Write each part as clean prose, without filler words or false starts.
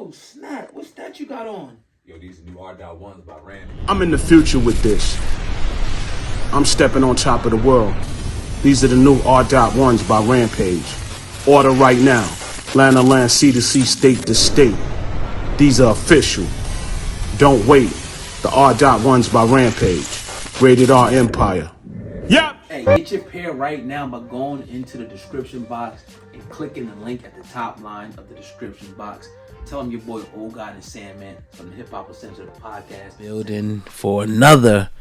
Oh, snap. What's that you got on? Yo, these new R.1s by Randy. I'm in the future with this. I'm stepping on top of the world. These are the new R.1s by Rampage. Order right now. Land to land, sea to sea, state to state. These are official. Don't wait. The R.1s by Rampage. Rated R Empire. Yep. Hey, get your pair right now by going into the description box and clicking the link at the top line of the description box. Tell them your boy Old God and Sandman from the Hip Hop Uncensored podcast. Building for another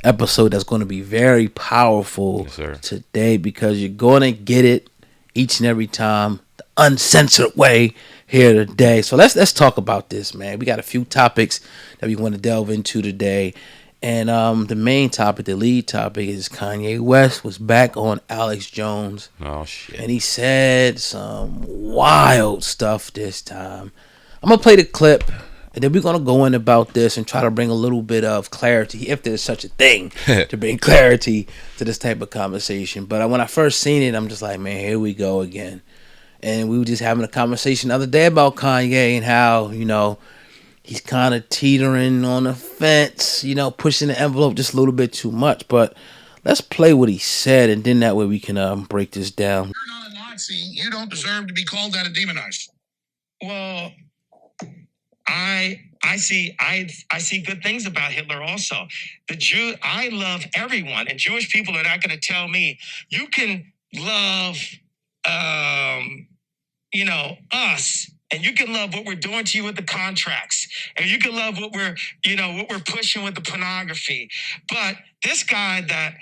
episode that's going to be very powerful today, because you're going to get it each and every time the uncensored way here today. So let's talk about this, man. We got a few topics that we want to delve into today. And the main topic, the lead topic, is Kanye West was back on Alex Jones. Oh, shit. And he said some wild stuff this time. I'm going to play the clip, and then we're going to go in about this and try to bring a little bit of clarity, if there's such a thing, to bring clarity to this type of conversation. But when I first seen it, I'm just like, man, here we go again. And we were just having a conversation the other day about Kanye and how, you know, he's kind of teetering on the fence, you know, pushing the envelope just a little bit too much. But let's play what he said, and then that way we can break this down. You're not a Nazi. You don't deserve to be called that and demonized. Well, I see good things about Hitler also. I love everyone, and Jewish people are not going to tell me you can love us, and you can love what we're doing to you with the contracts, and you can love what we're pushing with the pornography. But this guy that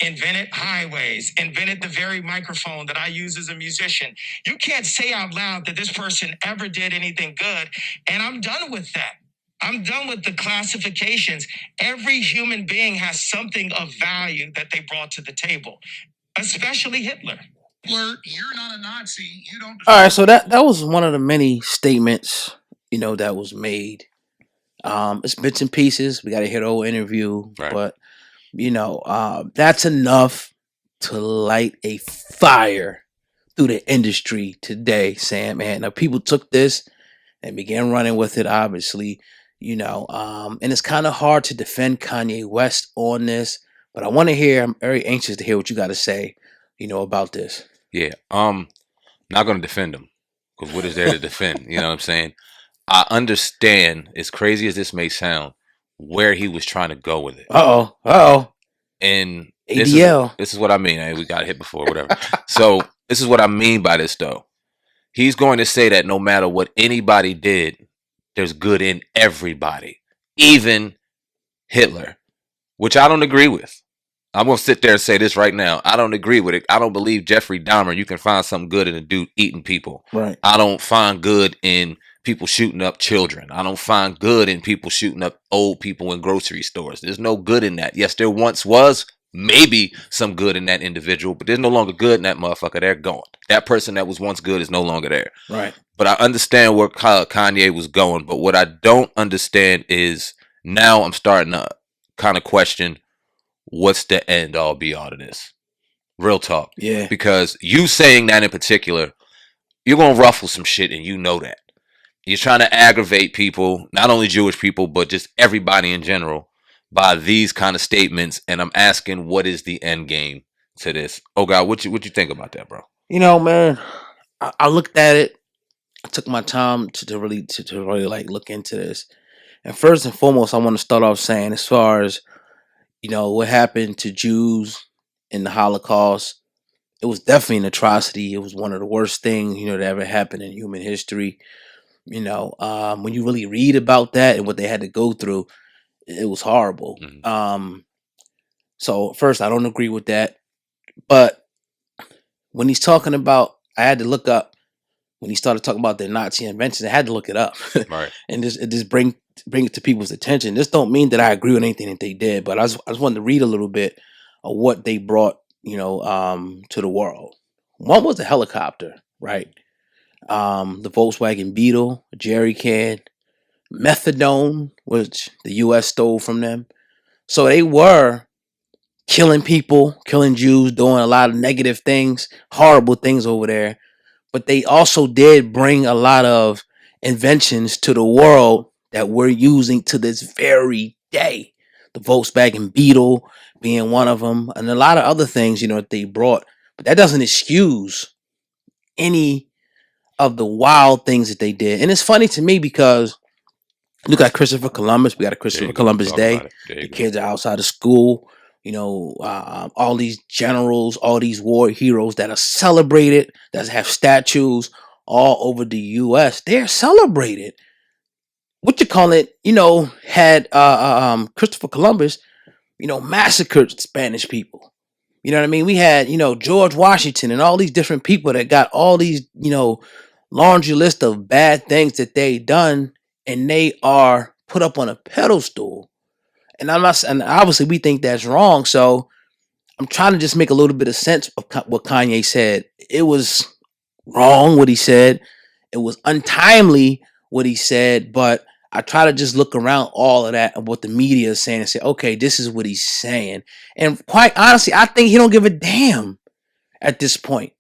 invented highways, invented the very microphone that I use as a musician, you can't say out loud that this person ever did anything good. And I'm done with that. I'm done with the classifications. Every human being has something of value that they brought to the table, especially Hitler. You're not a Nazi. You don't. All right, so that was one of the many statements, you know, that was made. It's bits and pieces. We got to hear the whole interview, Right. But you know, that's enough to light a fire through the industry today, Sam. And people took this and began running with it, obviously, you know, and it's kind of hard to defend Kanye West on this, but I'm very anxious to hear what you got to say, you know, about this. Yeah, not going to defend him, because what is there to defend? You know what I'm saying? I understand, as crazy as this may sound, where he was trying to go with it. And ADL. This is what I mean. Hey, we got hit before, whatever. So this is what I mean by this, though. He's going to say that no matter what anybody did, there's good in everybody, even Hitler, which I don't agree with. I'm going to sit there and say this right now. I don't agree with it. I don't believe Jeffrey Dahmer, you can find something good in a dude eating people. Right. I don't find good in people shooting up children. I don't find good in people shooting up old people in grocery stores. There's no good in that. Yes, there once was maybe some good in that individual, but there's no longer good in that motherfucker. They're gone. That person that was once good is no longer there. Right. But I understand where Kanye was going. But what I don't understand is now I'm starting to kind of question, what's the end all be all to this? Real talk. Yeah. Because you saying that in particular, you're going to ruffle some shit, and you know that. You're trying to aggravate people, not only Jewish people, but just everybody in general, by these kind of statements. And I'm asking, what is the end game to this? Oh God, what you think about that, bro? You know, man, I looked at it. I took my time to really like look into this. And first and foremost, I want to start off saying, as far as, you know, what happened to Jews in the Holocaust, it was definitely an atrocity. It was one of the worst things, you know, that ever happened in human history. You know, when you really read about that and what they had to go through, it was horrible. Mm-hmm. So first, I don't agree with that. But when he's talking about, I had to look up, when he started talking about the Nazi inventions, I had to look it up. Right. And just bring it to people's attention. This don't mean that I agree with anything that they did, but I just wanted to read a little bit of what they brought, you know, to the world. One was a helicopter, right? The Volkswagen Beetle, a jerry can, methadone, which the U.S. stole from them. So they were killing people, killing Jews, doing a lot of negative things, horrible things over there. But they also did bring a lot of inventions to the world that we're using to this very day. The Volkswagen Beetle being one of them, and a lot of other things, that they brought. But that doesn't excuse any of the wild things that they did. And it's funny to me because look at Christopher Columbus. We got a Christopher Columbus Day. The kids are outside of school. All these generals, all these war heroes that are celebrated, that have statues all over the U.S. They're celebrated. What you call it? Had Christopher Columbus, massacred Spanish people. You know what I mean? We had, George Washington and all these different people that got all these, laundry list of bad things that they done, and they are put up on a pedestal. And and obviously we think that's wrong. So I'm trying to just make a little bit of sense of what Kanye said. It was wrong what he said. It was untimely what he said, but I try to just look around all of that and what the media is saying and say, okay, this is what he's saying. And quite honestly, I think he don't give a damn at this point.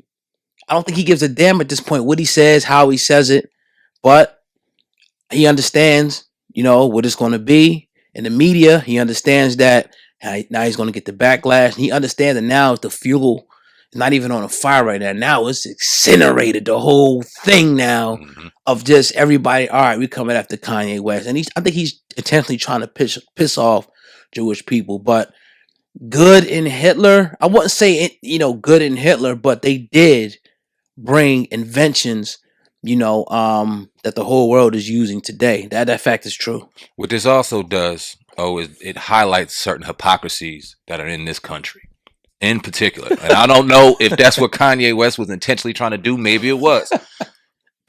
I don't think he gives a damn at this point what he says, how he says it, but he understands, what it's going to be. In the media, he understands that now he's going to get the backlash. And he understands that now the fuel is not even on a fire right now. Now it's incinerated, the whole thing now of just everybody. All right, we're coming after Kanye West. And I think he's intentionally trying to piss off Jewish people. But good in Hitler, I wouldn't say, good in Hitler, but they did bring inventions, that the whole world is using today. That fact is true. What this also does, is it highlights certain hypocrisies that are in this country, in particular. And I don't know if that's what Kanye West was intentionally trying to do. Maybe it was.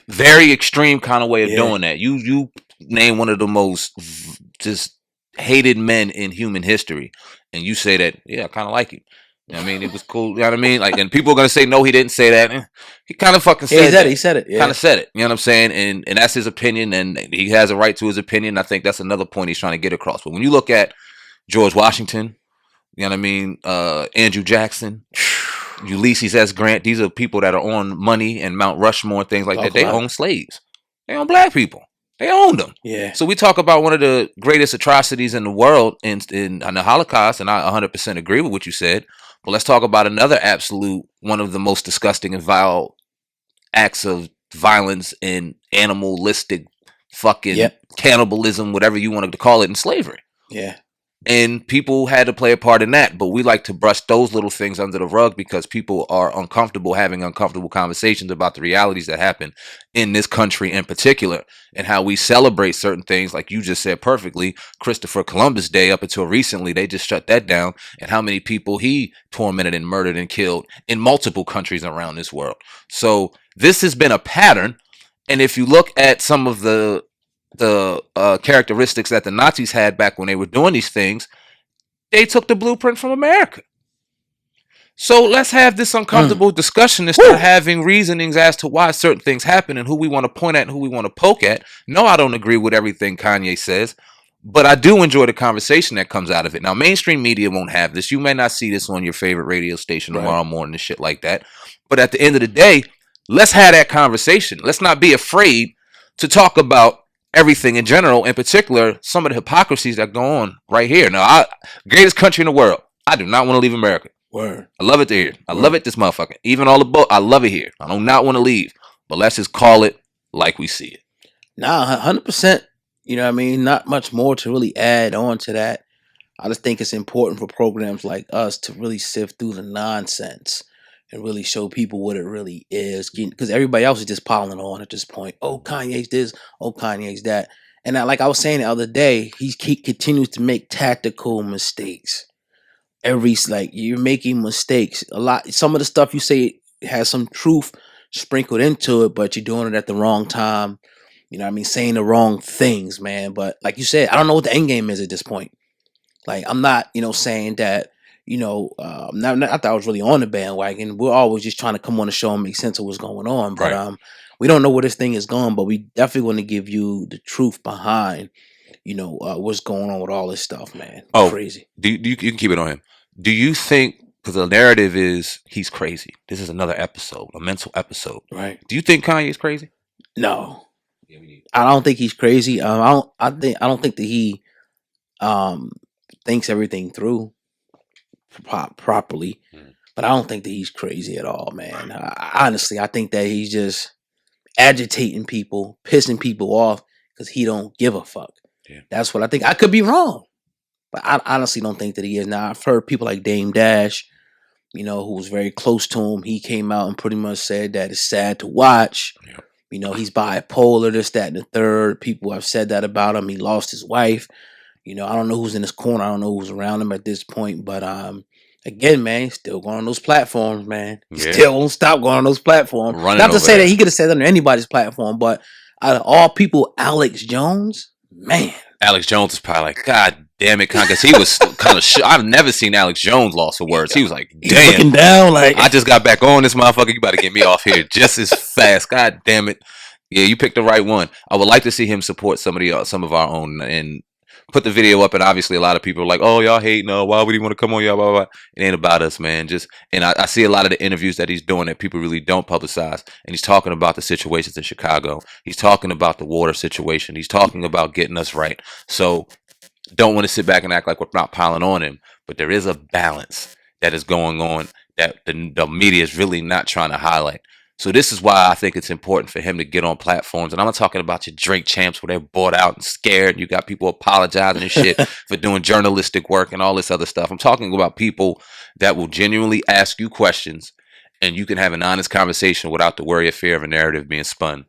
Very extreme kind of way of doing that. You name one of the most just hated men in human history, and you say that, yeah, I kind of like you. I mean, it was cool. You know what I mean? Like, and people are gonna say, no, he didn't say that. He kind of fucking said that. He said it. Yeah. Kind of said it. You know what I'm saying? And that's his opinion, and he has a right to his opinion. I think that's another point he's trying to get across. But when you look at George Washington, you know what I mean? Andrew Jackson, Ulysses S. Grant. These are people that are on money and Mount Rushmore and things like that. They own slaves. They own black people. They owned them. Yeah. So we talk about one of the greatest atrocities in the world in the Holocaust, and I 100% agree with what you said. But let's talk about another absolute, one of the most disgusting and vile acts of violence and animalistic fucking cannibalism, whatever you wanted to call it, in slavery. Yeah. And people had to play a part in that. But we like to brush those little things under the rug because people are uncomfortable having uncomfortable conversations about the realities that happen in this country in particular, and how we celebrate certain things. Like you just said perfectly, Christopher Columbus Day, up until recently, they just shut that down, and how many people he tormented and murdered and killed in multiple countries around this world. So this has been a pattern. And if you look at some of the characteristics that the Nazis had back when they were doing these things, they took the blueprint from America. So let's have this uncomfortable discussion and start having reasonings as to why certain things happen and who we want to point at and who we want to poke at. No, I don't agree with everything Kanye says, but I do enjoy the conversation that comes out of it. Now, mainstream media won't have this. You may not see this on your favorite radio station tomorrow morning and shit like that. But at the end of the day, let's have that conversation. Let's not be afraid to talk about everything in general, in particular, some of the hypocrisies that go on right here. Now, greatest country in the world. I do not want to leave America. Word. I love it here. I love it, this motherfucker. Even all the book, I love it here. I do not want to leave. But let's just call it like we see it. Nah, 100%. You know what I mean? Not much more to really add on to that. I just think it's important for programs like us to really sift through the nonsense and really show people what it really is. Because everybody else is just piling on at this point. Oh, Kanye's this. Oh, Kanye's that. And like I was saying the other day, he continues to make tactical mistakes. You're making mistakes. Some of the stuff you say has some truth sprinkled into it, but you're doing it at the wrong time. You know what I mean? Saying the wrong things, man. But like you said, I don't know what the end game is at this point. Like, I'm not, saying that, not that I was really on the bandwagon. We're always just trying to come on the show and make sense of what's going on. But we don't know where this thing is going, but we definitely want to give you the truth behind, what's going on with all this stuff, man. Crazy. You can keep it on him. Do you think, because the narrative is he's crazy. This is another episode, a mental episode. Right. Do you think Kanye's crazy? No. I don't think he's crazy. I don't think that he thinks everything through properly. But I don't think that he's crazy at all, man. Honestly, I think that he's just agitating people, pissing people off because he don't give a fuck. Yeah. That's what I think. I could be wrong, but I honestly don't think that he is. Now, I've heard people like Dame Dash, who was very close to him. He came out and pretty much said that it's sad to watch. Yeah. He's bipolar, this, that, and the third. People have said that about him. He lost his wife. I don't know who's in his corner. I don't know who's around him at this point, but again, man, he's still going on those platforms, man. He still won't stop going on those platforms. Not to say that he could have said that on anybody's platform, but out of all people, Alex Jones, man. Alex Jones is probably like, God damn it, because he was kind of I've never seen Alex Jones lost for words. He was like, damn. He's looking down like, I just got back on this motherfucker. You about to get me off here just as fast. God damn it. Yeah, you picked the right one. I would like to see him support some of our own and put the video up, and obviously a lot of people are like, oh, y'all hate, no, why would he want to come on y'all, blah, blah, blah. It ain't about us, man. And I see a lot of the interviews that he's doing that people really don't publicize, and he's talking about the situations in Chicago. He's talking about the water situation. He's talking about getting us right. So don't want to sit back and act like we're not piling on him, but there is a balance that is going on that the media is really not trying to highlight. So this is why I think it's important for him to get on platforms. And I'm not talking about your drink champs where they're bought out and scared. And you got people apologizing and shit for doing journalistic work and all this other stuff. I'm talking about people that will genuinely ask you questions and you can have an honest conversation without the worry or fear of a narrative being spun.